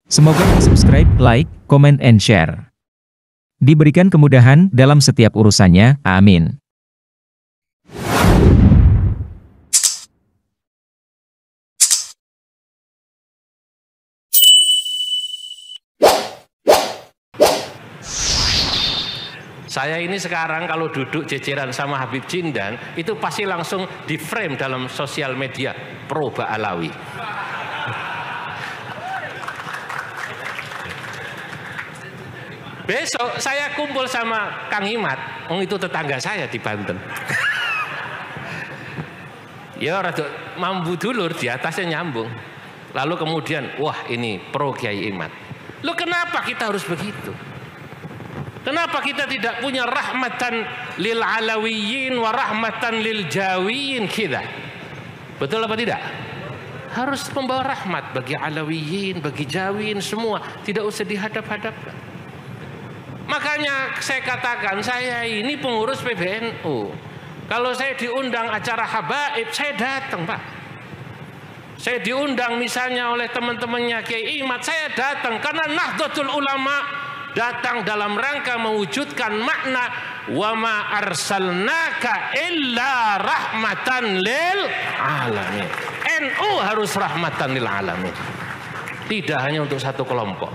Semoga subscribe, like, comment, and share. Diberikan kemudahan dalam setiap urusannya, amin. Saya ini sekarang kalau duduk jejeran sama Habib Jindan, itu pasti langsung di frame dalam sosial media, pro Ba'alawi. Besok saya kumpul sama Kang Imat, itu tetangga saya di Banten. Ya rada mambu dulur, di atasnya nyambung. Lalu kemudian, wah ini pro Kiai Imat. Loh kenapa kita harus begitu? Kenapa kita tidak punya rahmatan lil alawiyin wa rahmatan lil jawiyin kita? Betul apa tidak? Harus membawa rahmat bagi alawiyin, bagi jawiyin semua, tidak usah dihadap-hadapkan. Makanya saya katakan saya ini pengurus PBNU. Kalau saya diundang acara habaib, saya datang, Pak. Saya diundang misalnya oleh teman-temannya Kiai Imat, saya datang karena Nahdlatul Ulama datang dalam rangka mewujudkan makna wa ma arsalnaka illa rahmatan lil alamin. NU harus rahmatan lil alamin. Tidak hanya untuk satu kelompok.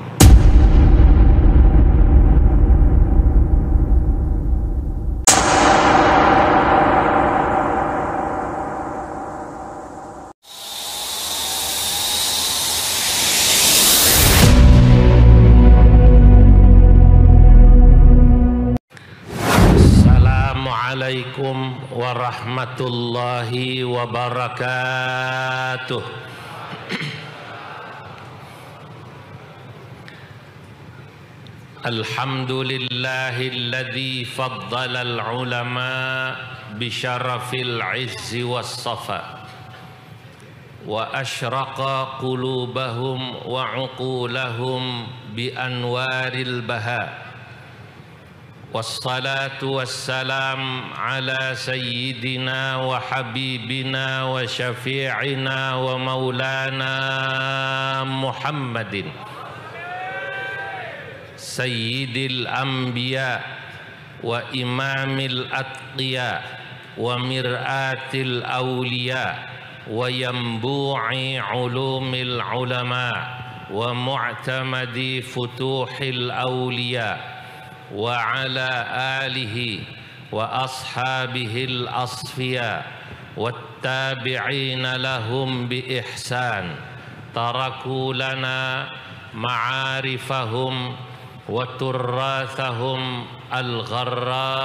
Assalamualaikum warahmatullahi wabarakatuh. Alhamdulillahilladzi faddala al-ulama bisyarafil izzi was-safa wa asyraqa qulubahum wa uqulahum bi anwaril baha. Wassalatu wassalam ala sayyidina wa habibina wa syafi'ina wa maulana Muhammadin sayyidil anbiya wa imamil atqiya wa mir'atil awliya wa yambu'i ulumil ulama wa mu'tamadi futuhil awliya wa ala alihi wa ashabihil asfiya wattabi'ina lahum bi ihsan taraku lana ma'arifahum wa turrathahum al-gharra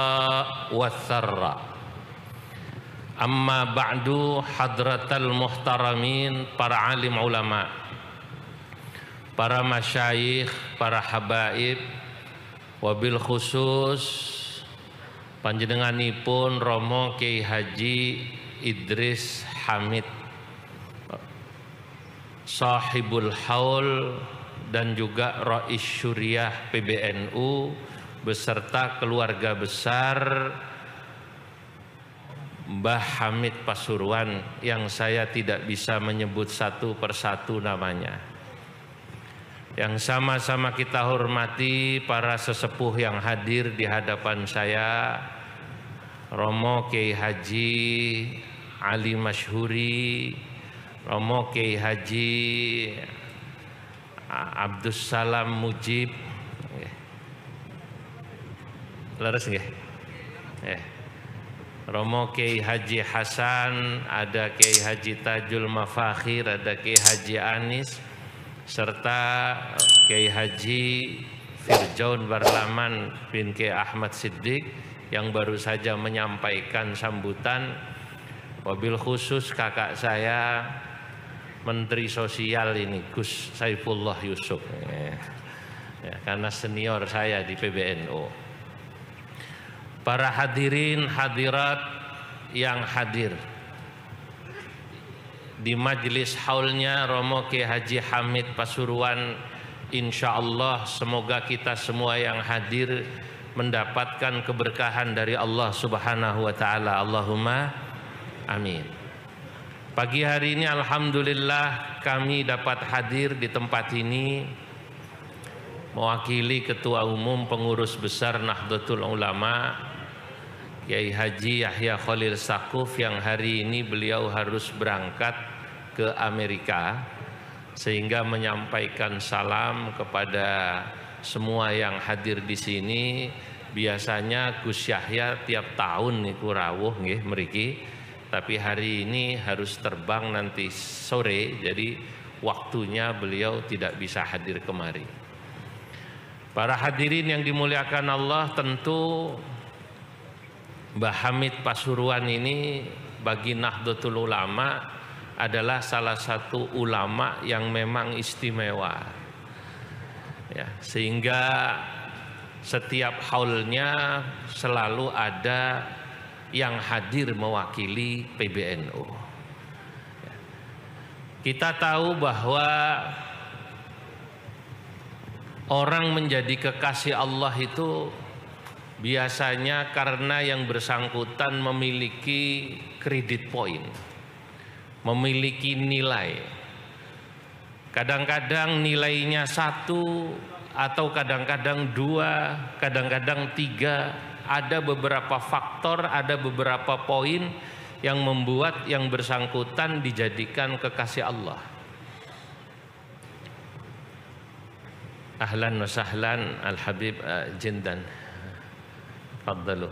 wa tharra. Amma ba'du, hadratal muhtaramin, para alim ulama, para masyayikh, para habaib, wabil khusus panjenenganipun Romo Kiai Haji Idris Hamid Sahibul Haul dan juga Rais Syuriah PBNU beserta keluarga besar Mbah Hamid Pasuruan yang saya tidak bisa menyebut satu persatu namanya. Yang sama-sama kita hormati para sesepuh yang hadir di hadapan saya, Romo Kiai Haji Ali Masyhuri, Romo Kiai Haji Abdus Salam Mujib, leres nggih? Romo Kiai Haji Hasan, ada Kiai Haji Tajul Mafakhir, ada Kiai Haji Anis, serta Kiai Haji Firjaun Barlaman bin Kiai Ahmad Siddiq yang baru saja menyampaikan sambutan. Wabil khusus kakak saya Menteri Sosial ini Gus Saifullah Yusuf, ya, karena senior saya di PBNU. Para hadirin hadirat yang hadir di majelis haulnya Romo Kiai Haji Hamid Pasuruan, insya Allah semoga kita semua yang hadir mendapatkan keberkahan dari Allah Subhanahu wa Ta'ala. Allahumma amin. Pagi hari ini alhamdulillah kami dapat hadir di tempat ini mewakili Ketua Umum Pengurus Besar Nahdlatul Ulama Kiai Haji Yahya Khalil Stakuf yang hari ini beliau harus berangkat ke Amerika, sehingga menyampaikan salam kepada semua yang hadir di sini. Biasanya Gus Yahya tiap tahun niku rawuh nggih mriki, tapi hari ini harus terbang nanti sore, jadi waktunya beliau tidak bisa hadir kemari. Para hadirin yang dimuliakan Allah, tentu Mbah Hamid Pasuruan ini bagi Nahdlatul Ulama adalah salah satu ulama yang memang istimewa, ya, sehingga setiap haulnya selalu ada yang hadir mewakili PBNU. Kita tahu bahwa orang menjadi kekasih Allah itu biasanya karena yang bersangkutan memiliki kredit poin, memiliki nilai. Kadang-kadang nilainya 1 atau kadang-kadang 2, kadang-kadang 3. Ada beberapa faktor, ada beberapa poin yang membuat yang bersangkutan dijadikan kekasih Allah. Ahlan wa sahlan Al-Habib Jindan. Faddalu.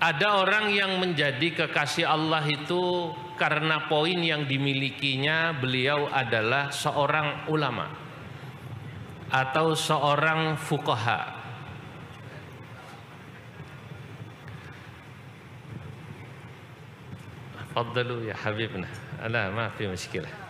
Ada orang yang menjadi kekasih Allah itu karena poin yang dimilikinya. Beliau adalah seorang ulama atau seorang fuqaha. Faddalu ya habibna. Ala ma fi muskilah.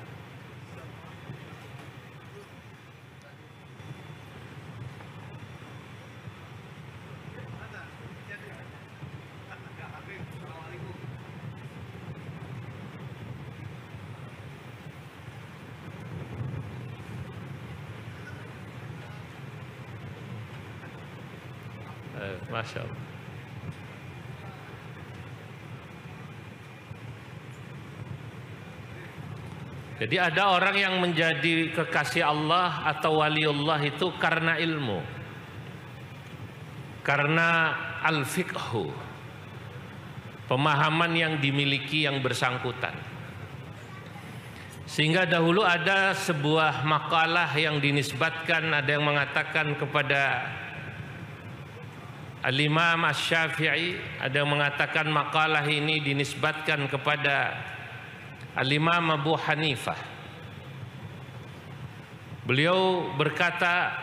Masya Allah. Jadi ada orang yang menjadi kekasih Allah atau waliullah itu karena ilmu, karena al-fiqhu, pemahaman yang dimiliki yang bersangkutan. Sehingga dahulu ada sebuah makalah yang dinisbatkan, ada yang mengatakan kepada Al-Imam Asy-Syafi'i, ada yang mengatakan makalah ini dinisbatkan kepada Al-Imam Abu Hanifah. Beliau berkata,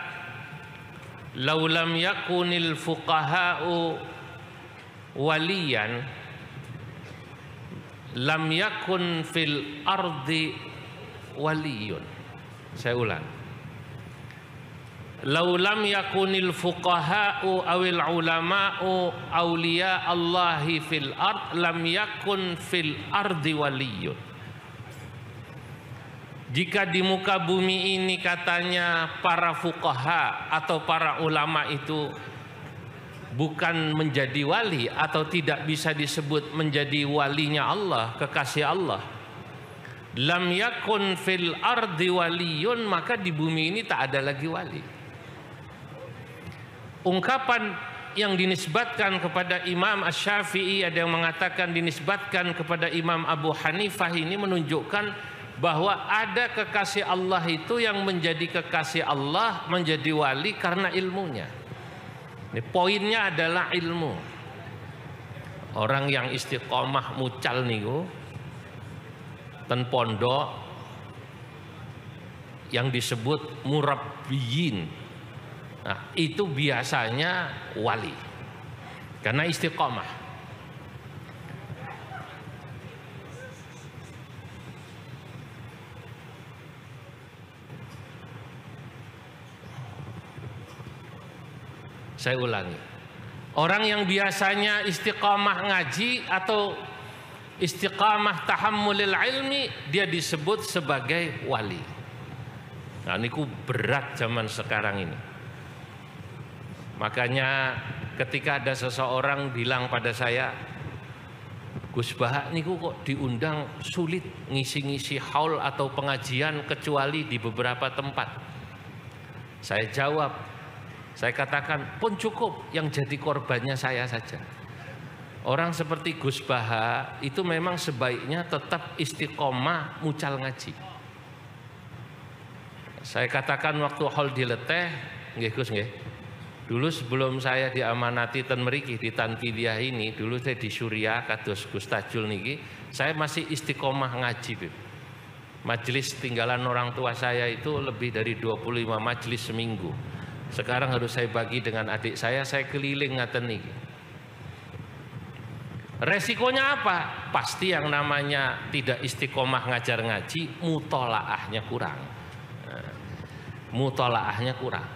"Lau lam yakunil fuqaha'u waliyan, lam yakun fil ardi waliyun." Saya ulang. "Lau lam yakunil fuqaha'u awil ulama'u awliya Allahi fil ard, lam yakun fil ardi waliyun." Jika di muka bumi ini katanya para fuqaha atau para ulama itu bukan menjadi wali atau tidak bisa disebut menjadi walinya Allah, kekasih Allah, lam yakun fil ardi waliyun, maka di bumi ini tak ada lagi wali. Ungkapan yang dinisbatkan kepada Imam Asy-Syafi'i, ada yang mengatakan dinisbatkan kepada Imam Abu Hanifah, ini menunjukkan bahwa ada kekasih Allah itu yang menjadi kekasih Allah, menjadi wali karena ilmunya. Ini poinnya adalah ilmu. Orang yang istiqomah mucal niku ten pondok yang disebut murabbiyin. Nah, itu biasanya wali karena istiqomah. Saya ulangi, orang yang biasanya istiqamah ngaji atau istiqamah tahammulil ilmi, dia disebut sebagai wali. Nah, niku berat zaman sekarang ini. Makanya ketika ada seseorang bilang pada saya, Gus Baha niku kok diundang sulit ngisi-ngisi haul atau pengajian kecuali di beberapa tempat. Saya jawab, saya katakan pun cukup, yang jadi korbannya saya saja. Orang seperti Gus Baha itu memang sebaiknya tetap istiqomah mucal ngaji. Saya katakan waktu haul dileteh, nggih Gus nggih. Dulu sebelum saya diamanati ten mriki di Tanfidiyah ini, dulu saya di Suriah kados Gus Tajul niki, saya masih istiqomah ngaji, Bib. Majelis tinggalan orang tua saya itu lebih dari 25 majelis seminggu. Sekarang harus saya bagi dengan adik saya keliling ngaten niki. Resikonya apa? Pasti yang namanya tidak istiqomah ngajar ngaji, mutolaahnya kurang. Mutolaahnya kurang.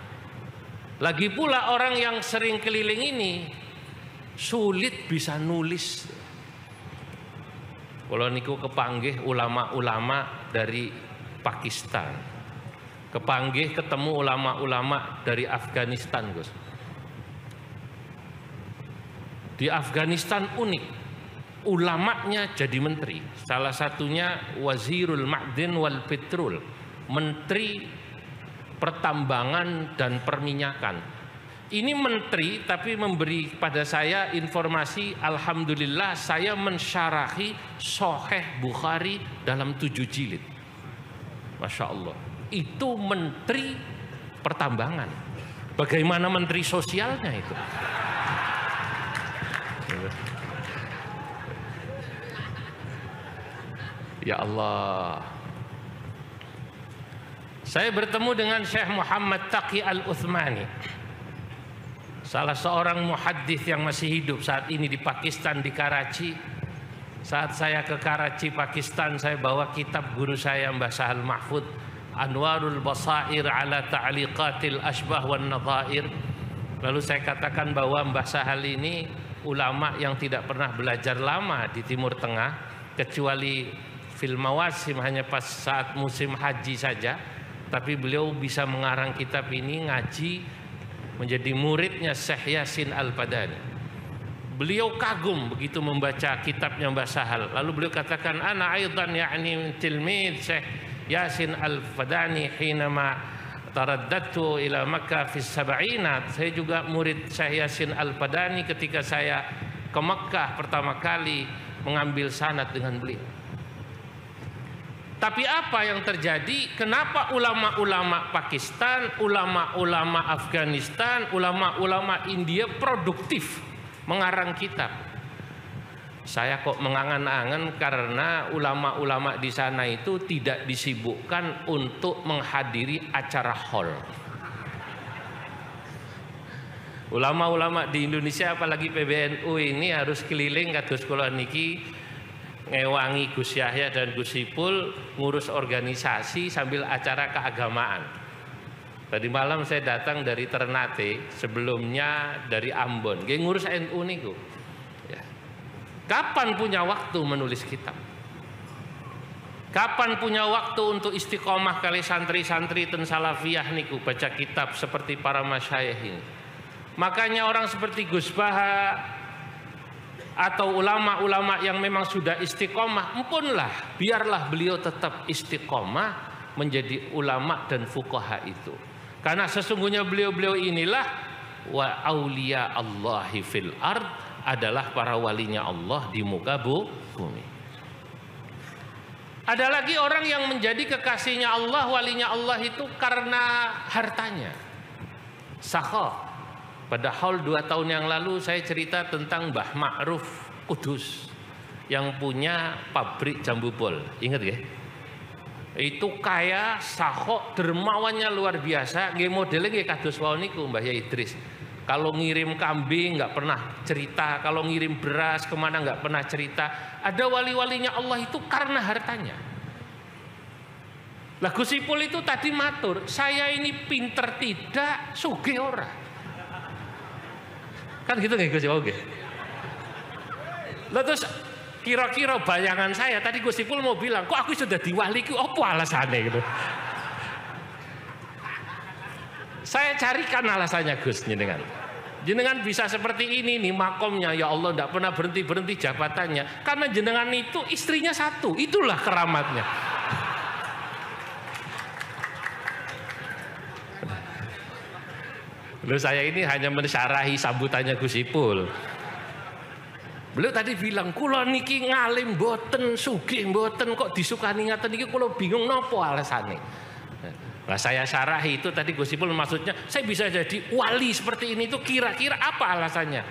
Lagi pula orang yang sering keliling ini sulit bisa nulis. Kalau niku kepanggih ulama-ulama dari Pakistan, kepanggih ketemu ulama-ulama dari Afghanistan, Gus. Di Afghanistan unik, ulamanya jadi menteri. Salah satunya Wazirul Ma'din wal Petrol, menteri pertambangan dan perminyakan. Ini menteri tapi memberi pada saya informasi, alhamdulillah saya mensyarahi Sahih Bukhari dalam 7 jilid. Masya Allah. Itu menteri pertambangan. Bagaimana menteri sosialnya itu? Ya Allah. Saya bertemu dengan Syekh Muhammad Taqi Al-Uthmani, salah seorang muhaddits yang masih hidup saat ini di Pakistan, di Karachi. Saat saya ke Karachi, Pakistan, saya bawa kitab guru saya Mbah Sahal Mahfud, Anwarul Basair ala Ta'liqatil Ashbah wan Nadhair. Lalu saya katakan bahwa Mbah Sahal ini ulama yang tidak pernah belajar lama di Timur Tengah, kecuali fil mawasim, hanya pas saat musim haji saja. Tapi beliau bisa mengarang kitab ini, ngaji, menjadi muridnya Syekh Yasin Al-Fadani. Beliau kagum begitu membaca kitabnya Mbah Sahal. Lalu beliau katakan, ana aidan ya'ni tilmid Syekh Yasin Al-Fadani hinama taraddatu ila Makkah fi sab'inat. Saya juga murid Syekh Yasin Al-Fadani ketika saya ke Makkah pertama kali mengambil sanad dengan beliau. Tapi apa yang terjadi? Kenapa ulama-ulama Pakistan, ulama-ulama Afghanistan, ulama-ulama India produktif mengarang kitab? Saya kok mengangan-angan karena ulama-ulama di sana itu tidak disibukkan untuk menghadiri acara haul. Ulama-ulama di Indonesia apalagi PBNU ini harus keliling kados kula niki, ngewangi Gus Yahya dan Gus Ipul ngurus organisasi sambil acara keagamaan. Tadi malam saya datang dari Ternate, sebelumnya dari Ambon, ngurus NU niku. Ya. Kapan punya waktu menulis kitab? Kapan punya waktu untuk istiqomah kali santri-santri ten salafiyah niku baca kitab seperti para masyayikh ini? Makanya orang seperti Gus Baha atau ulama-ulama yang memang sudah istiqomah, empunlah, biarlah beliau tetap istiqomah menjadi ulama dan fuqaha itu. Karena sesungguhnya beliau-beliau inilah wa auliya Allahi fil ard, adalah para walinya Allah di muka bumi. Ada lagi orang yang menjadi kekasihnya Allah, walinya Allah itu karena hartanya. Sakha. Pada haul 2 tahun yang lalu saya cerita tentang Mbah Ma'ruf Kudus yang punya pabrik jambu bol. Ingat ya? Itu kaya, sahok, dermawannya luar biasa. Nggih modelnya nggih kados wae niku Mbah Ya Idris. Kalau ngirim kambing nggak pernah cerita, kalau ngirim beras kemana nggak pernah cerita. Ada wali-walinya Allah itu karena hartanya. Lah Gus Ipul itu tadi matur, saya ini pinter tidak, sugih ora. Kan gitu nggak Gus Ipul? Lalu terus kira-kira bayangan saya tadi Gus Ipul mau bilang, kok aku sudah diwali, apa alasannya gitu? Saya carikan alasannya Gus jenengan. jenengan bisa seperti ini nih makomnya, ya Allah tidak pernah berhenti-berhenti jabatannya. Karena jenengan itu istrinya satu, itulah keramatnya. Loh, saya ini hanya mensyarahi sambutannya Gus Ipul. Beliau tadi bilang, kula niki ngalim boten, sugih boten, kok disukani ngaten niki kula bingung nopo alasane. Nah, saya syarahi itu tadi Gus Ipul maksudnya saya bisa jadi wali seperti ini itu kira-kira apa alasannya?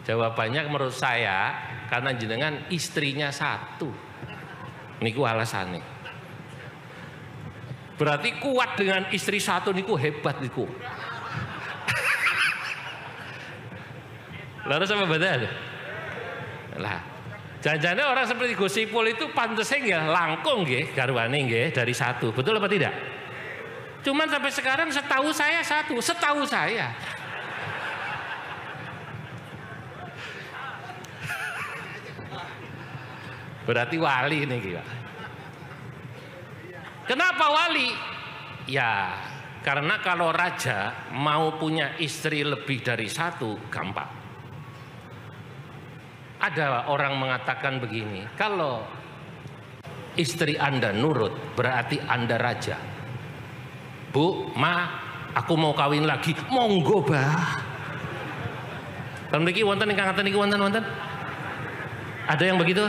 Jawabannya menurut saya karena jenengan istrinya satu. Niku alasannya. Berarti kuat dengan istri satu niku hebat niku. Lalu sama badan. Lah, jangan-jangan orang seperti Gus Ipul itu pantesnya nggih langkung nggih garwane nggih dari satu. Betul apa tidak? Cuman sampai sekarang setahu saya satu, setahu saya. Berarti wali ini Pak. Kenapa wali? Ya, karena kalau raja mau punya istri lebih dari satu gampang. Ada orang mengatakan begini, kalau istri Anda nurut berarti Anda raja. Bu, Ma, aku mau kawin lagi. Monggo, Bah. Kan mriki wonten ingkang ngaten niki wonten? Ada yang begitu?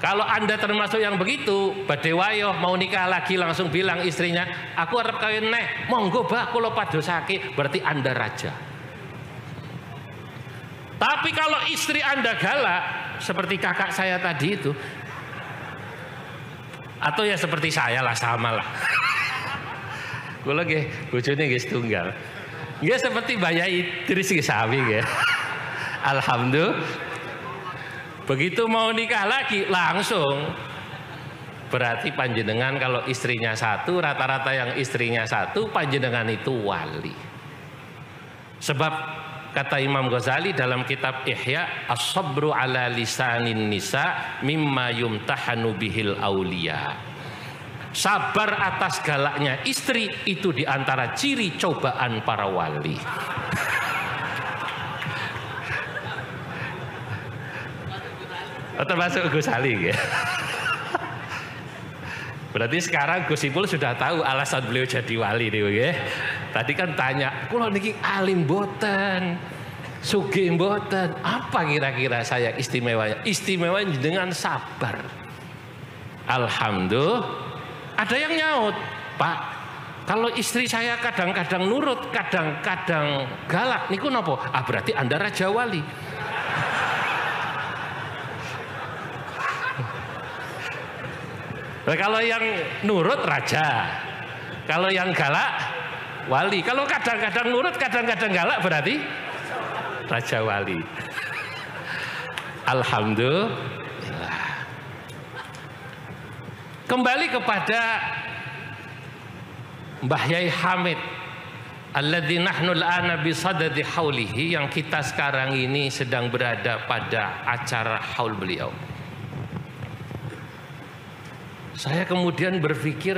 Kalau Anda termasuk yang begitu, badhe wayo mau nikah lagi langsung bilang istrinya, aku arep kawin neh. Monggo, Bah, kula padosake, berarti Anda raja. Tapi kalau istri Anda galak, seperti kakak saya tadi itu, atau ya seperti saya lah, sama lah. Kula nggih bojone nggih setunggal. Nggih seperti Mbak Idris nggih sami nggih. Alhamdulillah. Begitu mau nikah lagi langsung berarti panjenengan kalau istrinya satu, rata-rata yang istrinya satu panjenengan itu wali. Sebab kata Imam Ghazali dalam kitab Ihya, as-sabru ala lisanin nisa mimma yumtahanu bihil auliya. Sabar atas galaknya istri itu diantara ciri cobaan para wali. Termasuk Gus Ali ya. Berarti sekarang Gus Ipul sudah tahu alasan beliau jadi wali nih ya. Tadi kan tanya, kula niki alim boten, sugih boten, apa kira-kira saya istimewanya? Istimewa dengan sabar. Alhamdulillah. Ada yang nyaut, Pak, kalau istri saya kadang-kadang nurut, kadang-kadang galak, niku nopo? Ah, berarti Anda raja wali. Nah, kalau yang nurut raja, kalau yang galak wali. Kalau kadang-kadang nurut, kadang-kadang galak berarti raja wali. Alhamdulillah. Kembali kepada Mbah Yai Hamid alladzi nahnu al-ana bi sadadi haulihi, yang kita sekarang ini sedang berada pada acara haul beliau. Saya kemudian berpikir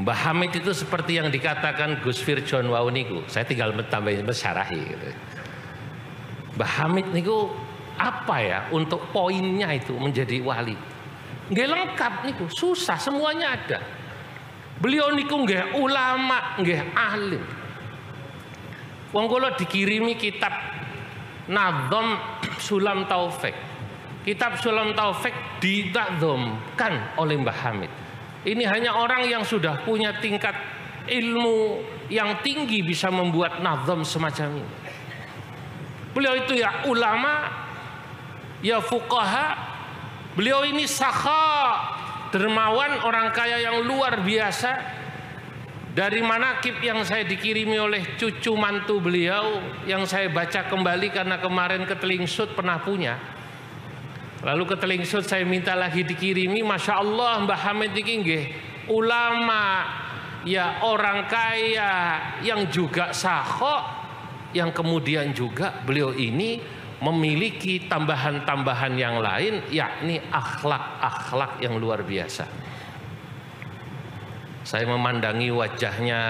Mbah Hamid itu seperti yang dikatakan Gus Firjon wau niku. Saya tinggal tambahin mensyarahi gitu. Mbah Hamid niku apa ya untuk poinnya itu menjadi wali? Nggak lengkap niku, susah, semuanya ada. Beliau niku nggak ulama, nggak alim. Wong kula dikirimi kitab Nadham Sulam Taufik. Kitab Sulam Taufik dinadzamkan oleh Mbah Hamid. Ini hanya orang yang sudah punya tingkat ilmu yang tinggi bisa membuat nazam semacam ini. Beliau itu ya ulama, ya fuqaha. Beliau ini sakha, dermawan, orang kaya yang luar biasa. Dari manakib yang saya dikirimi oleh cucu mantu beliau, yang saya baca kembali karena kemarin ketelingsut pernah punya. Lalu ketelingsut saya minta lagi dikirimi. Masya Allah, Mbah Hamid ini nggih ulama, ya orang kaya yang juga sakha, yang kemudian juga beliau ini memiliki tambahan-tambahan yang lain, yakni akhlak-akhlak yang luar biasa. Saya memandangi wajahnya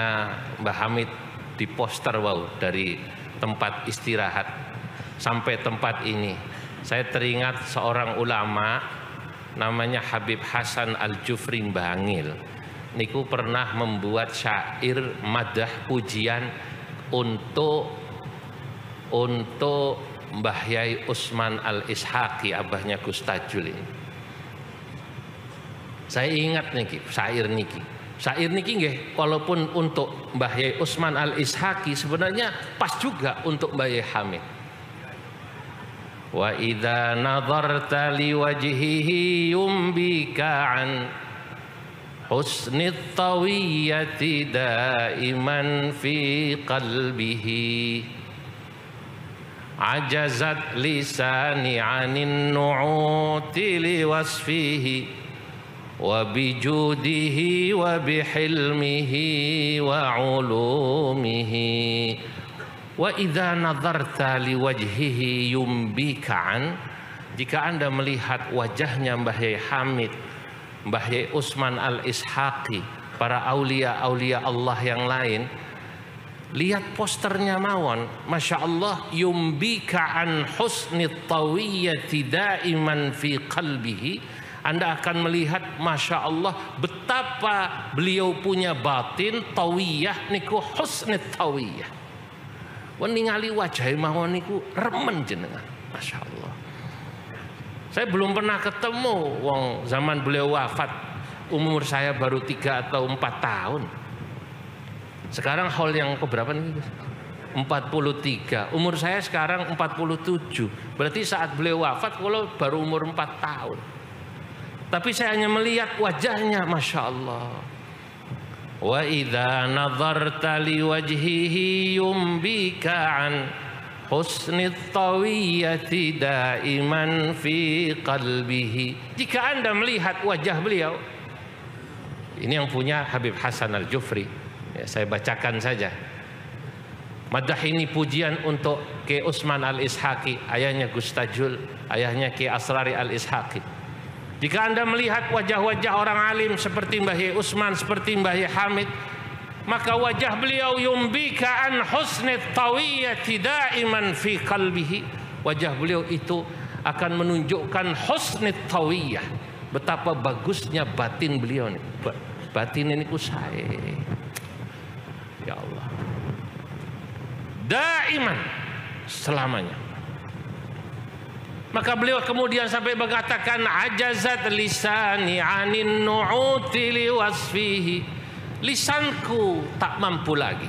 Mbah Hamid di poster dari tempat istirahat sampai tempat ini. Saya teringat seorang ulama namanya Habib Hasan Al-Jufri Bangil. Niku pernah membuat syair madah pujian untuk Mbah Yai Usman Al-Ishaqi, abahnya Gus Tajul ini. Saya ingat niki syair niki. Syair niki nggih, walaupun untuk Mbah Yai Usman Al-Ishaqi sebenarnya pas juga untuk Mbah Yai Hamid. Wa idza nadharta li wajhihi yumbika an husnit tawiyyati daiman fi qalbihi ajazat lisani anin nu'uti liwasfihi wa bijudihi wa bihilmihi wa ulumihi wa idza nadharta liwajhihi yumbikaan. Jika Anda melihat wajahnya Mbah Yai Hamid, Mbah Yai Usman Al-Ishaqi, para aulia-aulia Allah yang lain, lihat posternya mawon, Masya Allah, yumbika an husnit tawiyyati daiman fi qalbihi. Anda akan melihat Masya Allah betapa beliau punya batin tawiyyah niku husnit tawiyyah. Ningali wajah mawon niku remen jenengan, Masya Allah. Saya belum pernah ketemu wong zaman beliau wafat, umur saya baru 3 atau 4 tahun. Sekarang haul yang keberapa nih? 43. Umur saya sekarang 47. Berarti saat beliau wafat kalau baru umur 4 tahun. Tapi saya hanya melihat wajahnya, Masya Allah. Wa idza nadharta li wajhihi yumbika an husnit tawiyyati daiman fi qalbihi. Jika Anda melihat wajah beliau, ini yang punya Habib Hasan Al-Jufri. Ya, saya bacakan saja. Madah ini pujian untuk Ki Usman Al-Ishaqi, ayahnya Gus Tajul, ayahnya Ki Asrari Al-Ishaqi. Jika Anda melihat wajah-wajah orang alim seperti Mbah Yai Usman, seperti Mbah Yai Hamid, maka wajah beliau yumbika an husnit tawiyyati daiman fi qalbihi. Wajah beliau itu akan menunjukkan husnit tawiyyah, betapa bagusnya batin beliau nih. Batin ini ku saya. Ya Allah, daiman, selamanya. Maka beliau kemudian sampai mengatakan ajazat lisani anin nu'uti liwasfihi. Lisanku tak mampu lagi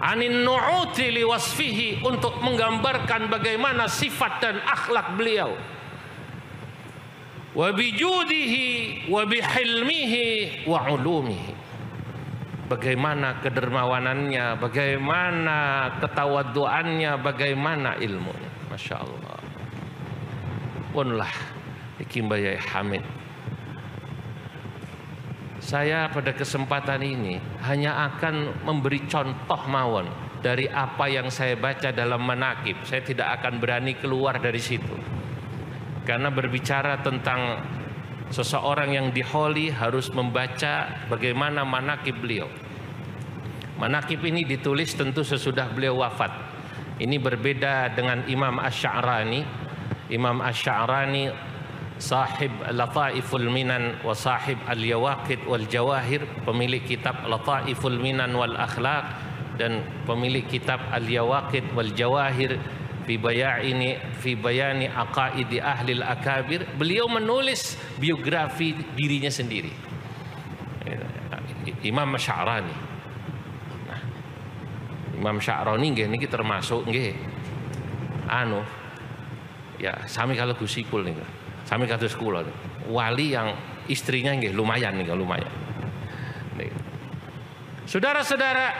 anin nu'uti liwasfihi, untuk menggambarkan bagaimana sifat dan akhlak beliau. Wa bijudihi wa bihilmihi wa ulumihi, bagaimana kedermawanannya, bagaimana ketawaduannya, bagaimana ilmunya. Masya Allah. Punlah iki Mbah Yai Hamid. Saya pada kesempatan ini hanya akan memberi contoh mawon dari apa yang saya baca dalam manaqib. Saya tidak akan berani keluar dari situ. Karena berbicara tentang seseorang yang diholi harus membaca bagaimana manaqib beliau. Manaqib ini ditulis tentu sesudah beliau wafat. Ini berbeda dengan Imam Asy-Sya'rani. Imam Asy-Sya'rani sahib Lataiful Minan wa sahib Al-Yawaqid wal Jawahir, pemilik kitab Lataiful Minan wal Akhlaq dan pemilik kitab Al-Yawaqid wal Jawahir fi bayani aqaidi ahli al-akabir. Beliau menulis biografi dirinya sendiri. Imam Asy-Sya'rani. Nah, Imam Sya'rani nggih niki termasuk nggih ya sami kalau Gus Ipul niku. Sami kados kula wali yang istrinya nggih lumayan nih, lumayan. Saudara-saudara,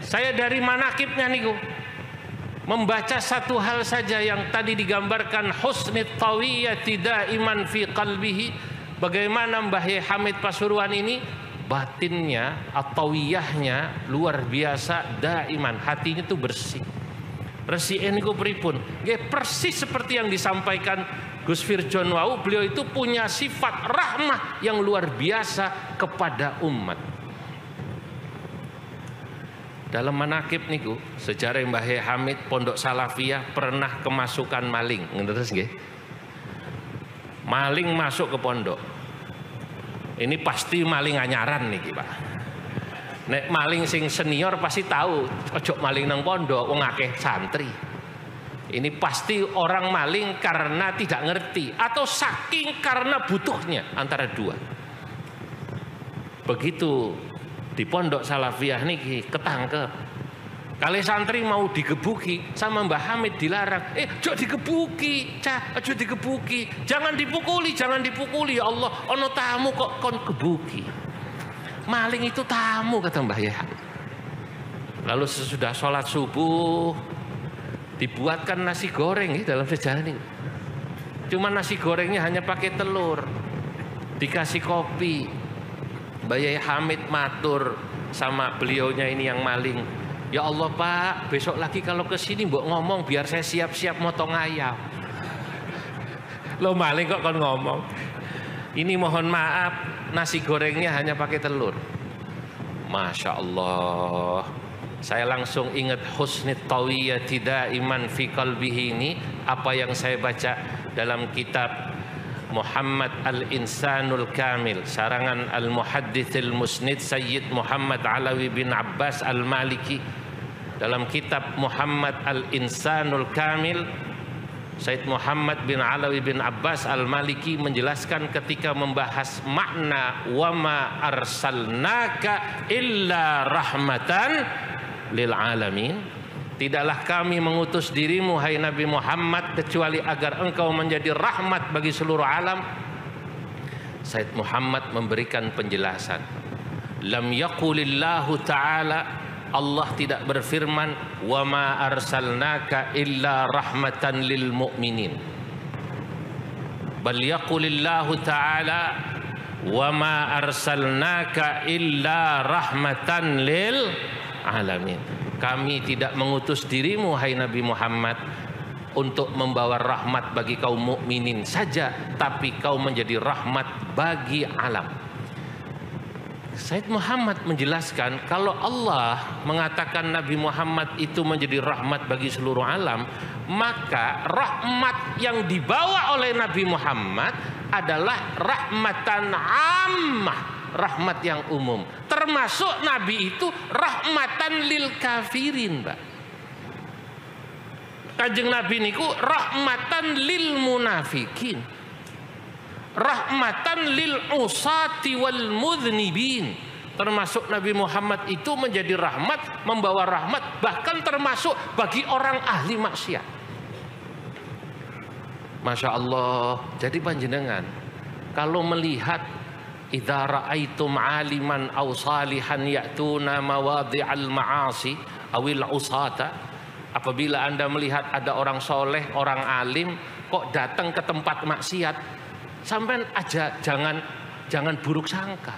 saya dari manaqibnya niku membaca satu hal saja yang tadi digambarkan husnit tawiyyati daiman fi qalbihi. Bagaimana Mbah Yai Hamid Pasuruan ini batinnya atau tawiyyahnya luar biasa, daiman, hatinya itu bersih. Resike niku pripun? Nggih persis seperti yang disampaikan Gus Firjon wau, beliau itu punya sifat rahmah yang luar biasa kepada umat. dalam manakib niku sejarah Mbah Yai Hamid Pondok Salafiyah pernah kemasukan maling, ngertos nggih? Maling masuk ke pondok. Ini pasti maling anyaran niki, Pak. Nek maling sing senior pasti tahu, ojo maling nang pondok wong akeh santri. Ini pasti orang maling karena tidak ngerti atau saking karena butuhnya, antara dua. Begitu di Pondok Salafiyah niki ketangkep. Kali santri mau digebuki sama Mbah Hamid dilarang. Jok digebuki, cah, aja digebuki. Jangan dipukuli, jangan dipukuli. Ya Allah, ono tamu kok kon gebuki. Maling itu tamu kata Mbah Yai. Lalu sesudah sholat subuh dibuatkan nasi goreng dalam sejarah ini. Cuma nasi gorengnya hanya pakai telur. Dikasih kopi. Mbah Yai Hamid matur sama beliaunya ini yang maling. Ya Allah Pak, besok lagi kalau ke sini mbok ngomong biar saya siap-siap motong ayam. Lo maling kok kon ngomong. Ini mohon maaf, nasi gorengnya hanya pakai telur. Masya Allah. Saya langsung ingat husnit tawiyati daiman fi qalbihi ini, apa yang saya baca dalam kitab Muhammad al-Insanul Kamil, sarangan al-Muhaddithil Musnid Sayyid Muhammad Alawi bin Abbas al-Maliki. Dalam kitab Muhammad al-Insanul Kamil, Sayyid Muhammad bin Alawi bin Abbas al-Maliki menjelaskan ketika membahas makna wa ma arsalnaka illa rahmatan lil alamin. Tidaklah kami mengutus dirimu hai Nabi Muhammad kecuali agar engkau menjadi rahmat bagi seluruh alam. Sayyid Muhammad memberikan penjelasan. Lam yaqulillahu ta'ala, Allah tidak berfirman wa ma arsalnaka illa rahmatan lil mu'minin. Bal yaqulillahu ta'ala wa ma arsalnaka illa rahmatan lil alamin. Kami tidak mengutus dirimu hai Nabi Muhammad untuk membawa rahmat bagi kaum mukminin saja, tapi kau menjadi rahmat bagi alam. Sayyid Muhammad menjelaskan kalau Allah mengatakan Nabi Muhammad itu menjadi rahmat bagi seluruh alam, maka rahmat yang dibawa oleh Nabi Muhammad adalah rahmatan ammah, rahmat yang umum. Termasuk Nabi itu rahmatan lil kafirin, Mbak. Kanjeng Nabi niku rahmatan lil munafikin, rahmatan lil usati wal mudhnibin. Termasuk Nabi Muhammad itu menjadi rahmat, membawa rahmat, bahkan termasuk bagi orang ahli maksiat. Masya Allah. Jadi panjenengan kalau melihat idza ra'aitum 'aliman aw salihan ya'tuna mawadhi'al ma'asi awil usata, apabila Anda melihat ada orang soleh, orang alim kok datang ke tempat maksiat, sampai aja jangan buruk sangka.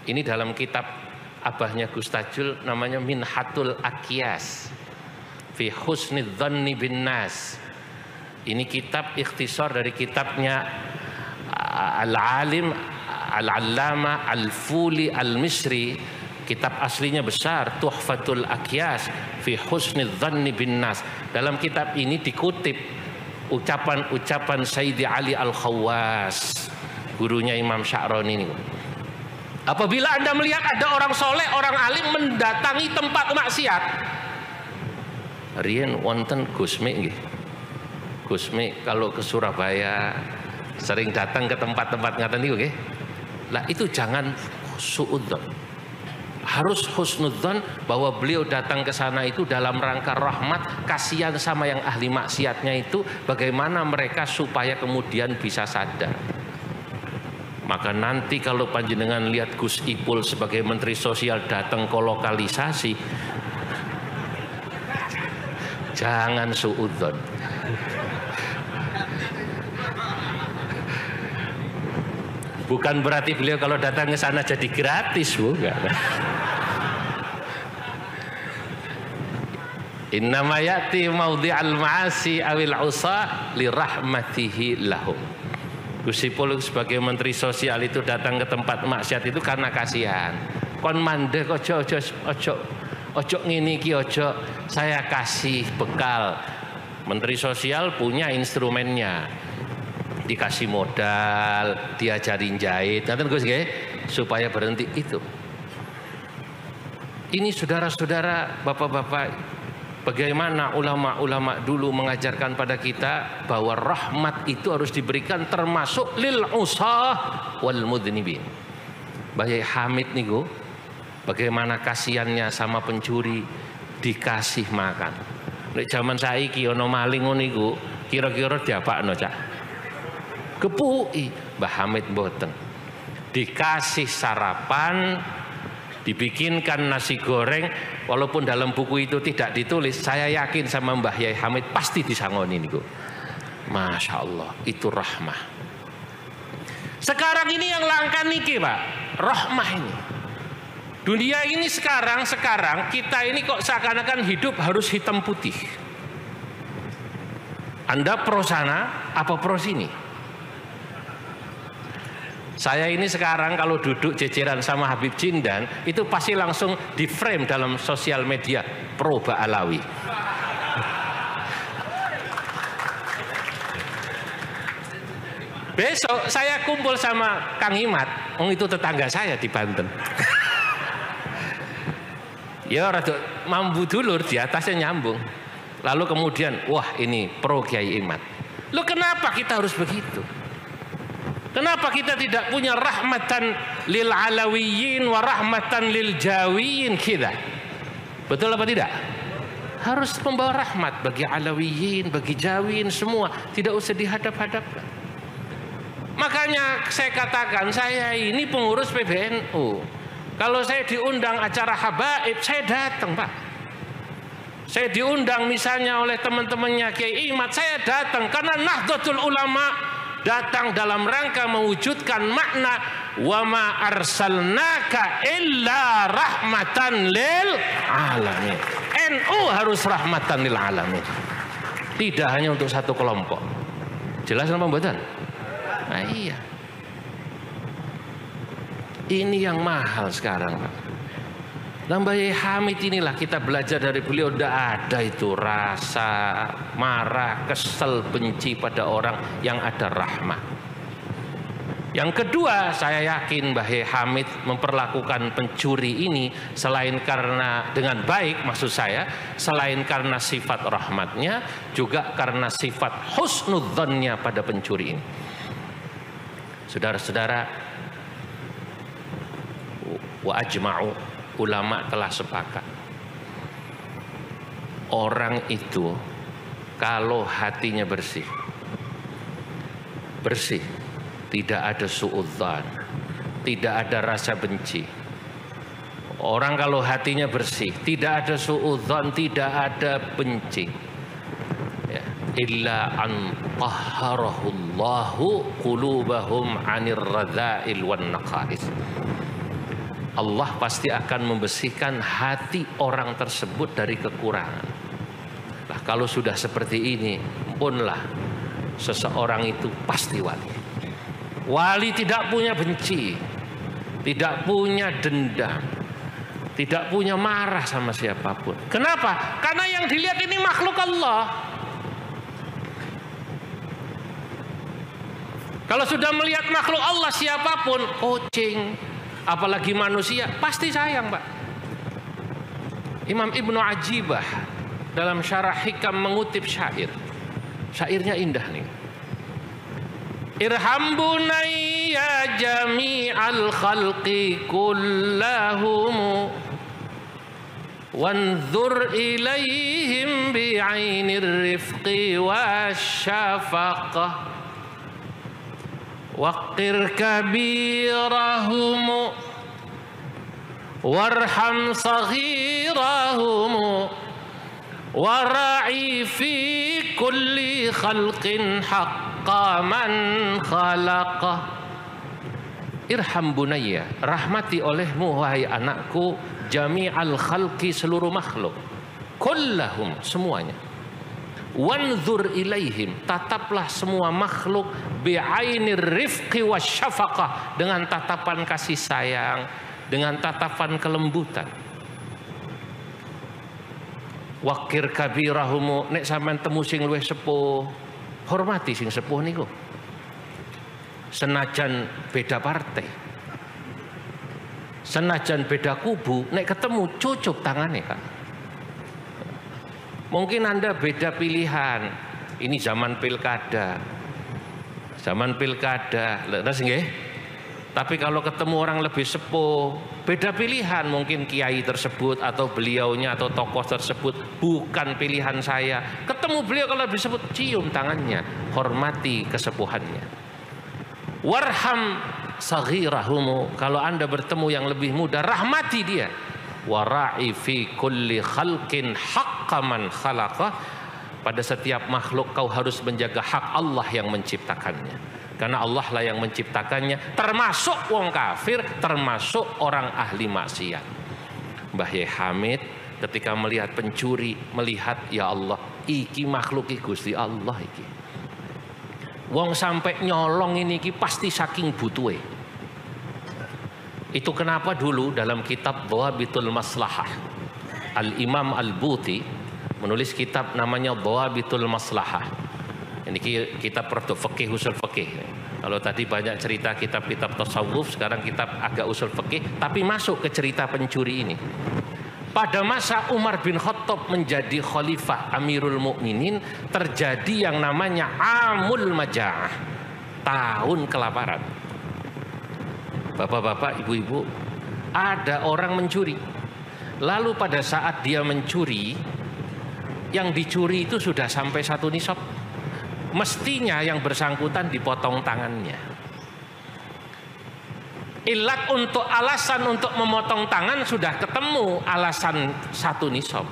Ini dalam kitab abahnya Gus Tajul namanya Minhatul Aqyas fi Husnidz Dzanni bin Nas. Ini kitab ikhtisar dari kitabnya Al-Alim Al-Allama Al-Fuli Al-Misri. Kitab aslinya besar, Tuhfatul Aqyas fi Husnidz Dzanni bin Nas. Dalam kitab ini dikutip ucapan-ucapan Sayyidi Ali Al-Khawwas, gurunya Imam Sya'rani ini. Apabila Anda melihat ada orang soleh, orang alim mendatangi tempat maksiat, riyen wonten Gusmi nggih. Gusmi kalau ke Surabaya sering datang ke tempat-tempat ngaten niku nggih. Lah itu jangan suudzon. Harus husnudzon bahwa beliau datang ke sana itu dalam rangka rahmat, kasihan sama yang ahli maksiatnya itu, bagaimana mereka supaya kemudian bisa sadar. Maka nanti kalau panjenengan lihat Gus Ipul sebagai Menteri Sosial datang ke lokalisasi, jangan suudzon. Bukan berarti beliau kalau datang ke sana jadi gratis, bukan. Innama ya'ti maudhi'al ma'asi awil usa li rahmatihi lahum. Gus Ipul sebagai Menteri Sosial itu datang ke tempat maksiat itu karena kasihan. Kon mandek ojo ojo ngene iki, ojo, saya kasih bekal. Menteri Sosial punya instrumennya, dikasih modal, diajarin jahit, nanti Gus nggih, supaya berhenti itu. Ini saudara-saudara, bapak-bapak, bagaimana ulama-ulama dulu mengajarkan pada kita bahwa rahmat itu harus diberikan termasuk lil usah wal mudhnibin. Bayi Hamid niku, bagaimana kasihannya sama pencuri, dikasih makan. Nek zaman saiki ono maling ngono niku, kira-kira diapakno, Cak? Kepuki. Mbah Hamid mboten. Dikasih sarapan, dibikinkan nasi goreng, walaupun dalam buku itu tidak ditulis, saya yakin sama Mbah Yai Hamid pasti disangoni niku. Masya Allah, itu rahmah. Sekarang ini yang langka niki, Pak, rahmah ini. Dunia ini sekarang kita ini kok seakan-akan hidup harus hitam putih. Anda pro sana apa pro sini? Saya ini sekarang kalau duduk jejeran sama Habib Jindan itu pasti langsung di frame dalam sosial media pro Ba'alawi. Besok saya kumpul sama Kang Imat, itu tetangga saya di Banten. Ya rada mambu dulur, di atasnya nyambung. Lalu kemudian, wah ini pro Kiai Imat. Loh kenapa kita harus begitu? Kenapa kita tidak punya rahmatan lil alawiyin wa rahmatan lil jawiyin kita? Betul apa tidak? Harus membawa rahmat bagi alawiyin, bagi jawiyin semua. Tidak usah dihadap-hadapkan. Makanya saya katakan, saya ini pengurus PBNU. Kalau saya diundang acara habaib, saya datang, Pak. Saya diundang misalnya oleh teman-temannya Kiai Imat, saya datang karena Nahdlatul Ulama datang dalam rangka mewujudkan makna wa ma arsalnaka illa rahmatan lil alamin. NU harus rahmatan lil alamin. Tidak hanya untuk satu kelompok. Jelas apa mboten? Nah, iya. Ini yang mahal sekarang, Pak. Mbah Hamid inilah kita belajar dari beliau, tidak ada itu rasa marah, kesel, benci pada orang, yang ada rahmah. Yang kedua, saya yakin Mbah Hamid memperlakukan pencuri ini selain karena dengan baik, maksud saya, selain karena sifat rahmatnya, juga karena sifat husnudzonnya pada pencuri ini. Saudara-saudara, wa ajma'u, ulama telah sepakat, orang itu kalau hatinya bersih, tidak ada suudzon, tidak ada rasa benci. Orang kalau hatinya bersih, tidak ada suudzon, tidak ada benci, ya, illa an tahharahullahu qulubahum 'anir radha'il wan naqais. Allah pasti akan membersihkan hati orang tersebut dari kekurangan. Nah, kalau sudah seperti ini, punlah seseorang itu pasti wali. Wali tidak punya benci, tidak punya dendam, tidak punya marah sama siapapun. Kenapa? Karena yang dilihat ini makhluk Allah. Kalau sudah melihat makhluk Allah siapapun, kucing, apalagi manusia, pasti sayang, Pak. Imam Ibnu Ajibah dalam Syarah Hikam mengutip syair. Syairnya indah nih. Irham bunayya jami'al khalqi kullahum wanzur ilaihim bi'ainir rifqi wasyafaqah waqir kabirahum warham saghirahum wara'i fi kulli khalqin haqqa man khalaqah. Irham bunayya, rahmati olehmu wahai anakku, jami'al khalqi, seluruh makhluk, kullahum, semuanya. Wanzur ilaihim, tataplah semua makhluk bi'ainir rifqi wasyafaqah, dengan tatapan kasih sayang, dengan tatapan kelembutan. Wakir kabirahumu, nek sampean temu sing luwih sepuh, hormati sing sepuh niku. Senajan beda partai, senajan beda kubu, nek ketemu cucuk tangane, Pak. Mungkin Anda beda pilihan. Ini zaman pilkada. Zaman pilkada, leres nggih? Tapi kalau ketemu orang lebih sepuh, beda pilihan, mungkin kiai tersebut atau beliaunya atau tokoh tersebut bukan pilihan saya. Ketemu beliau kalau lebih sepuh, cium tangannya, hormati kesepuhannya. Warham saghirahumu, kalau Anda bertemu yang lebih muda, rahmati dia. Wara'i fi kulli khalqin haqqa man khalaqah, pada setiap makhluk kau harus menjaga hak Allah yang menciptakannya. Karena Allah lah yang menciptakannya, termasuk wong kafir, termasuk orang ahli maksiat. Mbah Yai Hamid ketika melihat pencuri, melihat ya Allah, iki makhluk iki Gusti Allah iki. Wong sampai nyolong ini iki pasti saking butuhe. Itu kenapa dulu dalam kitab Dhawabitul Maslahah, Al-Imam Al-Buti menulis kitab namanya Dhawabitul Maslahah. Ini kitab produk fikih, usul fikih. Kalau tadi banyak cerita kitab-kitab tasawuf, sekarang kitab agak usul fikih, tapi masuk ke cerita pencuri ini. Pada masa Umar bin Khattab menjadi khalifah Amirul Mukminin, terjadi yang namanya Amul Maja'ah, tahun kelaparan. Bapak-bapak, ibu-ibu, ada orang mencuri. Lalu pada saat dia mencuri, yang dicuri itu sudah sampai 1 nisab. Mestinya yang bersangkutan dipotong tangannya. Ilat untuk alasan untuk memotong tangan sudah ketemu, alasan 1 nisab.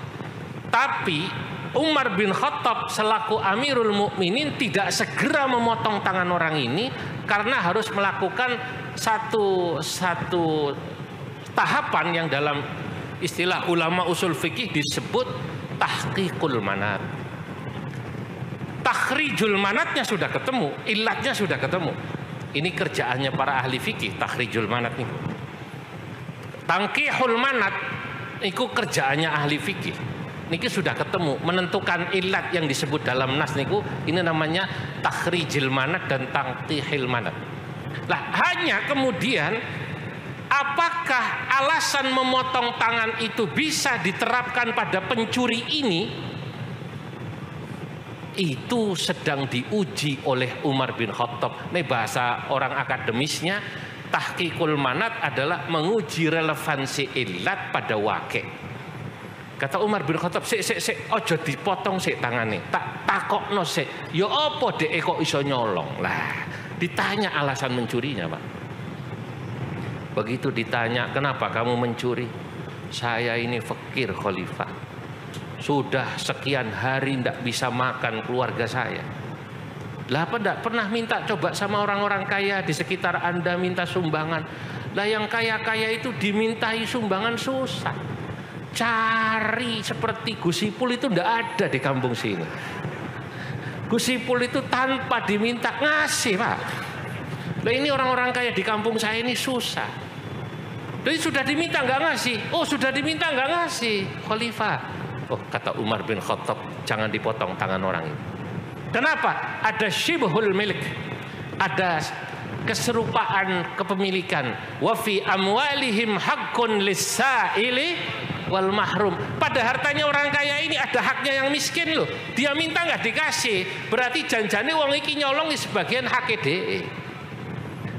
Tapi Umar bin Khattab selaku Amirul Mukminin tidak segera memotong tangan orang ini karena harus melakukan satu tahapan yang dalam istilah ulama usul fikih disebut tahqiqul manat. Takhrijul manatnya sudah ketemu, ilatnya sudah ketemu. Ini kerjaannya para ahli fikih, takhrijul manat nih. Tangkihul manat itu kerjaannya ahli fikih. Niki sudah ketemu, menentukan ilat yang disebut dalam nas niku, ini namanya takhrijul manat dan tangkihil manat. Lah hanya kemudian apakah alasan memotong tangan itu bisa diterapkan pada pencuri ini? Itu sedang diuji oleh Umar bin Khattab. Ini bahasa orang akademisnya, tahqiqul manat adalah menguji relevansi ilat pada wake. Kata Umar bin Khattab, sik ojo dipotong sik tangane, tak takokno sik, ya apa dek kok iso nyolong. Lah ditanya alasan mencurinya, Pak. Begitu ditanya, kenapa kamu mencuri? Saya ini fakir khalifah, sudah sekian hari tidak bisa makan keluarga saya. Lah apa tidak pernah minta coba sama orang-orang kaya di sekitar Anda minta sumbangan? Lah yang kaya-kaya itu dimintai sumbangan susah. Cari seperti Gus Ipul itu tidak ada di kampung sini. Gus Ipul itu tanpa diminta ngasih, Pak. Lah ini orang-orang kaya di kampung saya ini susah. Jadi sudah diminta nggak ngasih. Oh sudah diminta nggak ngasih, khalifah. Oh kata Umar bin Khattab, jangan dipotong tangan orang ini. Kenapa? Ada syibhul milik, ada keserupaan kepemilikan. Wa fi amwalihim haqqun lis-sa'ili wal mahrum. Pada hartanya orang kaya ini ada haknya yang miskin loh. Dia minta nggak dikasih, berarti janjane wong iki nyolong di sebagian hak DE.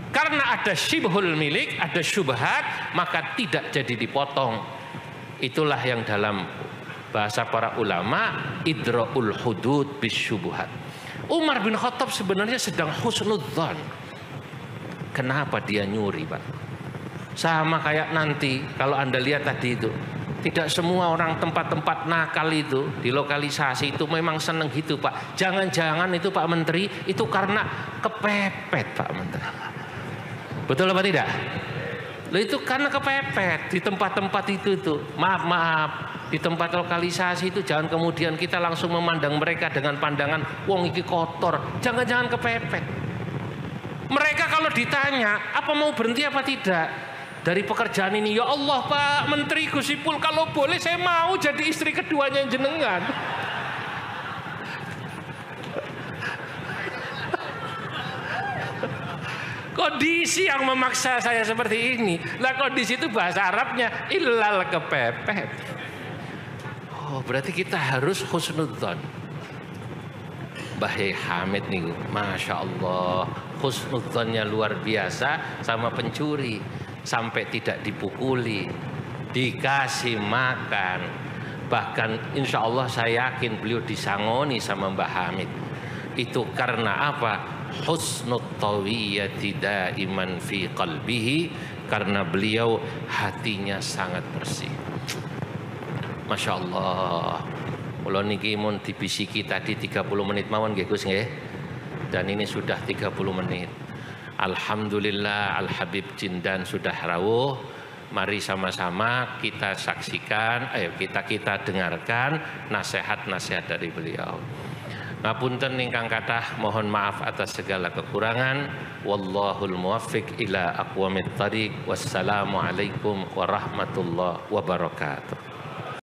Karena ada syibhul milik, ada syubhat, maka tidak jadi dipotong. Itulah yang dalam bahasa para ulama idra'ul hudud bisyubuhat. Umar bin Khattab sebenarnya sedang husnudzon. Kenapa dia nyuri, Pak? Sama kayak nanti kalau Anda lihat tadi itu, tidak semua orang tempat-tempat nakal itu di lokalisasi itu memang seneng gitu, Pak. Jangan-jangan itu Pak Menteri itu karena kepepet, Pak Menteri. Betul apa tidak? Loh itu karena kepepet di tempat-tempat itu. Maaf, di tempat lokalisasi itu jangan kemudian kita langsung memandang mereka dengan pandangan wong iki kotor. Jangan-jangan kepepet. Mereka kalau ditanya apa mau berhenti apa tidak, dari pekerjaan ini. Ya Allah Pak Menteri Gusipul, kalau boleh saya mau jadi istri keduanya jenengan. Kondisi yang memaksa saya seperti ini. Lah kondisi itu bahasa Arabnya illal kepepet. Oh berarti kita harus husnudzon. Mbah Hamid nih, Masya Allah, husnudzonnya luar biasa sama pencuri. Sampai tidak dipukuli, dikasih makan. Bahkan insya Allah saya yakin beliau disangoni sama Mbah Hamid. Itu karena apa? Husnut tawiyati daiman fi qalbihi, karena beliau hatinya sangat bersih. Masya Allah. Kalau niki mun dibisiki tadi 30 menit mawon nggih Gus nggih. Dan ini sudah 30 menit. Alhamdulillah Al-Habib Jindan sudah rawuh. Mari sama-sama kita saksikan, ayo kita dengarkan nasihat-nasihat dari beliau. Ngapunten ingkang kathah, mohon maaf atas segala kekurangan. Wallahul muwaffiq ila aqwamit thariq. Wassalamualaikum warahmatullahi wabarakatuh.